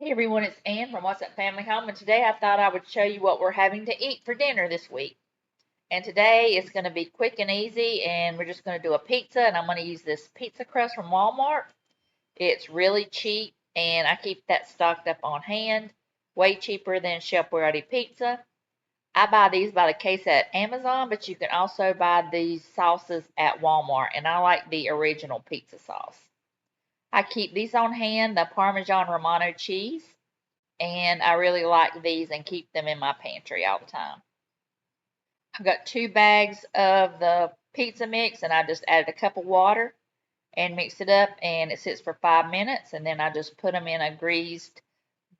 Hey everyone, it's Ann from What's Up Family Home, and today I thought I would show you what we're having to eat for dinner this week. And today it's going to be quick and easy, and we're just going to do a pizza, and I'm going to use this pizza crust from Walmart. It's really cheap, and I keep that stocked up on hand, way cheaper than Chef Boyardee pizza. I buy these by the case at Amazon, but you can also buy these sauces at Walmart, and I like the original pizza sauce. I keep these on hand, the Parmesan Romano cheese, and I really like these and keep them in my pantry all the time. I've got 2 bags of the pizza mix, and I just added a cup of water and mix it up, and it sits for 5 minutes, and then I just put them in a greased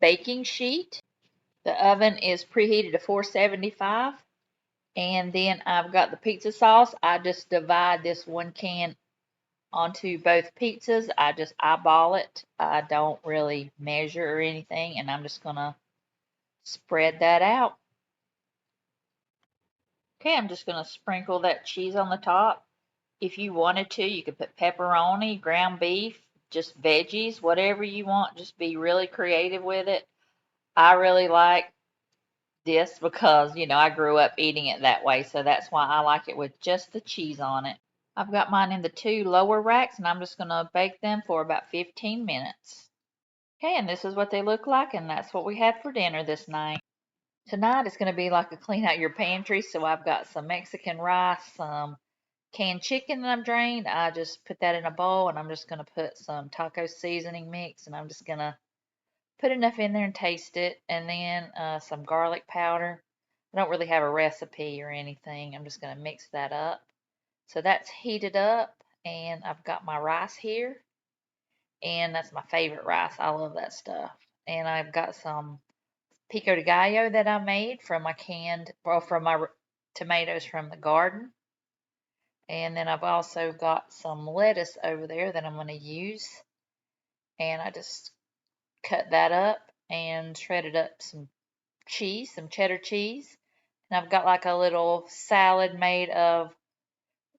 baking sheet. The oven is preheated to 475, and then I've got the pizza sauce. I just divide this 1 can onto both pizzas. I just eyeball it. I don't really measure or anything, and I'm just going to spread that out. Okay, I'm just going to sprinkle that cheese on the top. If you wanted to, you could put pepperoni, ground beef, just veggies, whatever you want. Just be really creative with it. I really like this because, I grew up eating it that way, so that's why I like it with just the cheese on it. I've got mine in the 2 lower racks, and I'm just going to bake them for about 15 minutes. Okay, and this is what they look like, and that's what we had for dinner this night. Tonight it's going to be like a clean out your pantry, so I've got some Mexican rice, some canned chicken that I've drained. I just put that in a bowl, and I'm just going to put some taco seasoning mix, and I'm just going to put enough in there and taste it, and then some garlic powder. I don't really have a recipe or anything. I'm just going to mix that up. So that's heated up, and I've got my rice here, and that's my favorite rice. I love that stuff. And I've got some pico de gallo that I made from my tomatoes from the garden. And then I've also got some lettuce over there that I'm going to use. And I just cut that up and shredded up some cheese, some cheddar cheese. And I've got like a little salad made of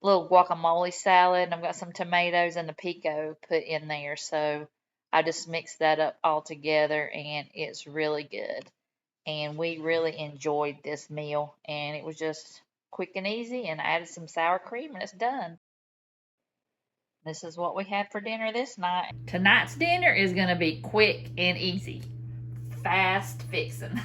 little guacamole salad. And I've got some tomatoes and the pico put in there. So I just mixed that up all together, and it's really good. And we really enjoyed this meal, and it was just quick and easy, and I added some sour cream, and it's done. This is what we had for dinner this night. Tonight's dinner is going to be quick and easy, fast fixing.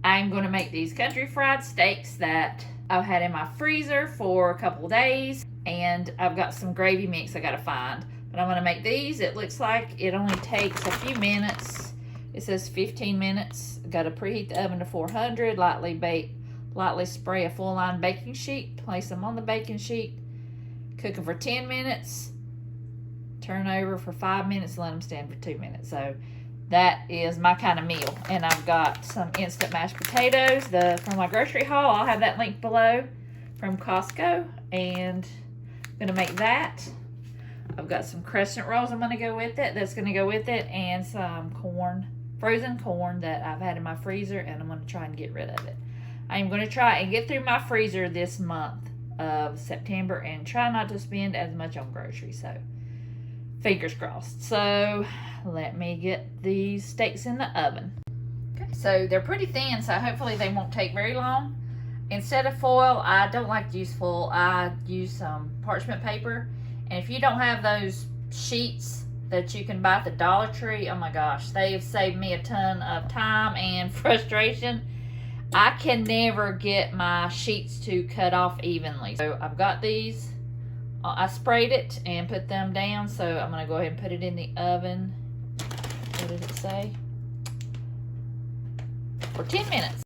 I'm going to make these country fried steaks that I've had in my freezer for a couple of days, and I've got some gravy mix I got to find. But I'm going to make these. It looks like it only takes a few minutes. It says 15 minutes. Got to preheat the oven to 400. Lightly spray a full line baking sheet. Place them on the baking sheet. Cook them for 10 minutes. Turn over for 5 minutes. Let them stand for 2 minutes. So that is my kind of meal. And I've got some instant mashed potatoes from my grocery haul. I'll have that link below from Costco. And I'm going to make that. I've got some crescent rolls I'm going to go with it. That's going to go with it. And some frozen corn that I've had in my freezer, and I'm going to try and get rid of it. I'm going to try and get through my freezer this month of September and try not to spend as much on groceries. So, fingers crossed. So, let me get these steaks in the oven. Okay, so they're pretty thin, so hopefully they won't take very long. Instead of foil, I don't like to use foil. I use some parchment paper. And if you don't have those sheets that you can buy at the Dollar Tree, oh my gosh, they've saved me a ton of time and frustration. I can never get my sheets to cut off evenly. So I've got these. I sprayed it and put them down. So I'm going to go ahead and put it in the oven. What did it say? For 10 minutes.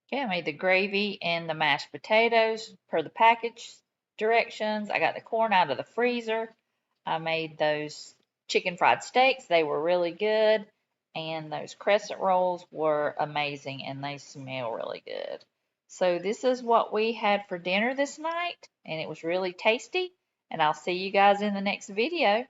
Okay, I made the gravy and the mashed potatoes per the package directions. I got the corn out of the freezer. I made those chicken fried steaks. They were really good. And those crescent rolls were amazing, and they smell really good. So this is what we had for dinner this night, and it was really tasty. And I'll see you guys in the next video.